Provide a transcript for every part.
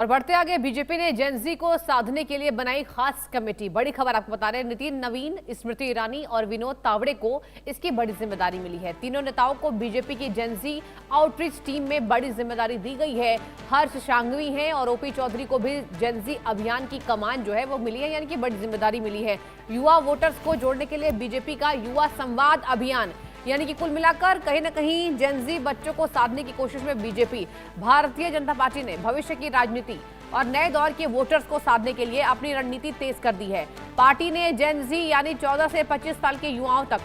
और बढ़ते आगे, बीजेपी ने जेन-ज़ी को साधने के लिए बनाई खास कमेटी। बड़ी खबर आपको बता रहे हैं, नितिन नवीन, स्मृति ईरानी और विनोद तावड़े को इसकी बड़ी जिम्मेदारी मिली है। तीनों नेताओं को बीजेपी की जेन-ज़ी आउटरीच टीम में बड़ी जिम्मेदारी दी गई है। हर्ष सांघवी हैं और ओपी चौधरी को भी जेन-ज़ी अभियान की कमान जो है वो मिली है, यानी कि बड़ी जिम्मेदारी मिली है। युवा वोटर्स को जोड़ने के लिए बीजेपी का युवा संवाद अभियान, यानी कि कुल मिलाकर कहीं न कहीं जेन-ज़ी बच्चों को साधने की कोशिश में बीजेपी, भारतीय जनता पार्टी ने भविष्य की राजनीति और नए दौर के वोटर्स को साधने के लिए अपनी रणनीति तेज कर दी है। पार्टी ने जेन-ज़ी यानी 14 से 25 साल के युवाओं तक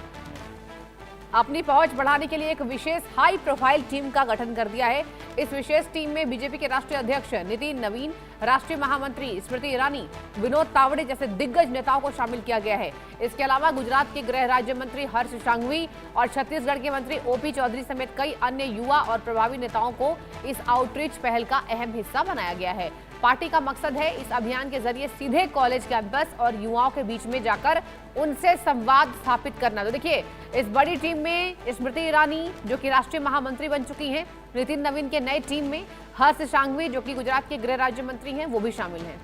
अपनी पहुंच बढ़ाने के लिए एक विशेष हाई प्रोफाइल टीम का गठन कर दिया है। इस विशेष टीम में बीजेपी के राष्ट्रीय अध्यक्ष नितिन नवीन, राष्ट्रीय महामंत्री स्मृति ईरानी, विनोद तावड़े जैसे दिग्गज नेताओं को शामिल किया गया है। इसके अलावा गुजरात के गृह राज्य मंत्री हर्ष सांघवी और छत्तीसगढ़ के मंत्री ओपी चौधरी समेत कई अन्य युवा और प्रभावी नेताओं को इस आउटरीच पहल का अहम हिस्सा बनाया गया है। पार्टी का मकसद है इस अभियान के जरिए सीधे कॉलेज कैंपस और युवाओं के बीच में जाकर उनसे संवाद स्थापित करना। तो देखिए, इस बड़ी टीम में स्मृति ईरानी जो कि राष्ट्रीय महामंत्री बन चुकी हैं, नितिन नवीन के नई टीम में हर्ष सांघवी जो कि गुजरात के गृह राज्य मंत्री हैं वो भी शामिल हैं।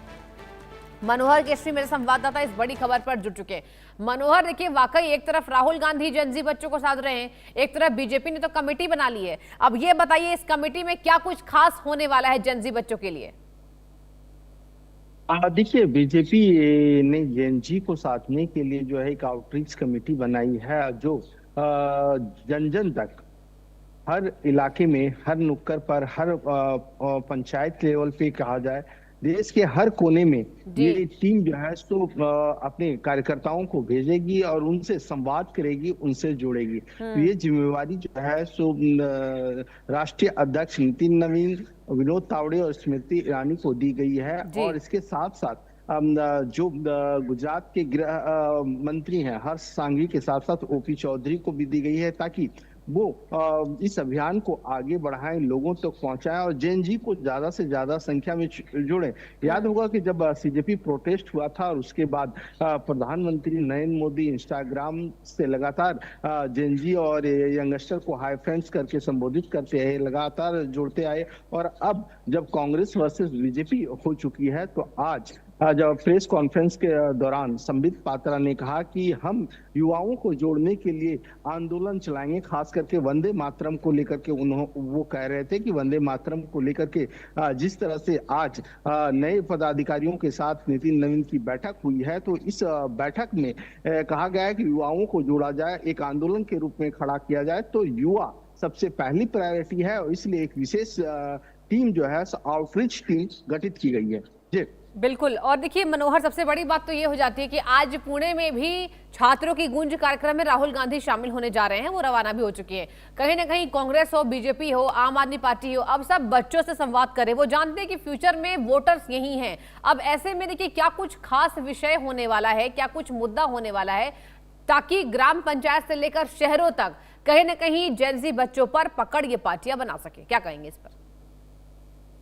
मनोहर केशरी मेरे संवाददाता इस बड़ी खबर पर जुड़ चुके हैं। मनोहर, देखिए, वाकई एक तरफ राहुल गांधी जेन-ज़ी बच्चों को साध रहे हैं, एक तरफ बीजेपी ने तो कमेटी बना ली है। अब ये बताइए, इस कमेटी में क्या कुछ खास होने वाला है जेन-ज़ी बच्चों के लिए? देखिए, बीजेपी ने जेन-ज़ी को साधने के लिए जो है एक आउटरीच कमेटी बनाई है, जो जन जन तक, हर इलाके में, हर नुक्कड़ पर, हर पंचायत लेवल पे कहा जाए, देश के हर कोने में ये टीम जो है सो अपने कार्यकर्ताओं को भेजेगी और उनसे संवाद करेगी, उनसे जोड़ेगी। तो ये जिम्मेवारी जो है सो राष्ट्रीय अध्यक्ष नितिन नवीन, विनोद तावड़े और स्मृति ईरानी को दी गई है। और इसके साथ साथ जो गुजरात के गृह मंत्री हैं हर्ष सांघवी के साथ साथ ओपी चौधरी को भी दी गई है, ताकि वो इस अभियान को आगे बढ़ाएं, लोगों तक पहुंचाएं और जेन-ज़ी को ज्यादा से ज्यादा संख्या में जोड़ें। याद होगा कि जब सीजेपी प्रोटेस्ट हुआ था और उसके बाद प्रधानमंत्री नरेंद्र मोदी इंस्टाग्राम से लगातार जेन-ज़ी और यंगस्टर को हाई फ्रेंड्स करके संबोधित करते आए, लगातार जोड़ते आए। और अब जब कांग्रेस वर्सेस बीजेपी हो चुकी है, तो आज जब प्रेस कॉन्फ्रेंस के दौरान संबित पात्रा ने कहा कि हम युवाओं को जोड़ने के लिए आंदोलन चलाएंगे, खास करके वंदे मातरम को लेकर के। वो कह रहे थे कि वंदे मातरम को लेकर के जिस तरह से आज नए पदाधिकारियों के साथ नितिन नवीन की बैठक हुई है, तो इस बैठक में कहा गया है कि युवाओं को जोड़ा जाए, एक आंदोलन के रूप में खड़ा किया जाए। तो युवा सबसे पहली प्रायोरिटी है और इसलिए एक विशेष टीम जो है आउटरीच टीम गठित की गई है। जी बिल्कुल। और देखिए मनोहर, सबसे बड़ी बात तो ये हो जाती है कि आज पुणे में भी छात्रों की गूंज कार्यक्रम में राहुल गांधी शामिल होने जा रहे हैं, वो रवाना भी हो चुकी है। कहीं ना कहीं कांग्रेस हो, बीजेपी हो, आम आदमी पार्टी हो, अब सब बच्चों से संवाद करें। वो जानते हैं कि फ्यूचर में वोटर्स यही हैं। अब ऐसे में देखिए, क्या कुछ खास विषय होने वाला है, क्या कुछ मुद्दा होने वाला है, ताकि ग्राम पंचायत से लेकर शहरों तक कहीं ना कहीं जेन-ज़ी बच्चों पर पकड़ ये पार्टियां बना सके। क्या कहेंगे इस पर?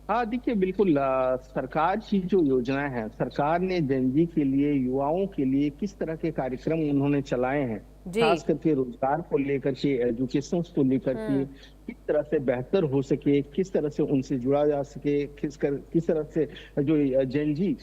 हाँ, देखिए, बिल्कुल सरकार की जो योजनाएं हैं, सरकार ने जेन-ज़ी के लिए, युवाओं के लिए किस तरह के कार्यक्रम उन्होंने चलाए हैं, खास करके रोजगार को लेकर के, एजुकेशन को लेकर के, किस तरह से बेहतर हो सके, किस तरह से उनसे जुड़ा जा सके, किस तरह से जो जेन-ज़ी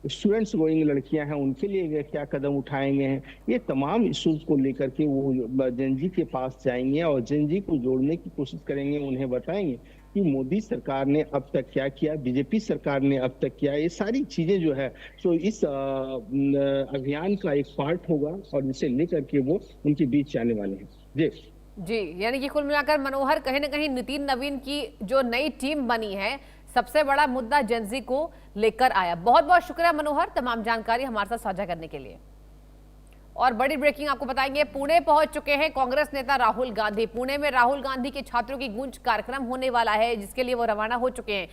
स्टूडेंट्स गोइंग लड़कियां हैं उनके लिए क्या कदम उठाएंगे हैं, ये तमाम इश्यूज को लेकर के वो जेन-ज़ी के पास जाएंगे और जेन-ज़ी को जोड़ने की कोशिश करेंगे। उन्हें बताएंगे कि मोदी सरकार ने अब तक क्या किया, बीजेपी सरकार ने अब तक किया। ये सारी चीजें जो है तो इस अभियान का एक पार्ट होगा और इसे लेकर के वो उनके बीच जाने वाले हैं। जी जी, यानी कि कुल मिलाकर मनोहर, कहीं ना कहीं नितिन नवीन की जो नई टीम बनी है, सबसे बड़ा मुद्दा जेन-ज़ी को लेकर आया। बहुत बहुत शुक्रिया मनोहर, तमाम जानकारी हमारे साथ साझा करने के लिए। और बड़ी ब्रेकिंग आपको बताएंगे, पुणे पहुंच चुके हैं कांग्रेस नेता राहुल गांधी। पुणे में राहुल गांधी के छात्रों की गूंज कार्यक्रम होने वाला है, जिसके लिए वो रवाना हो चुके हैं।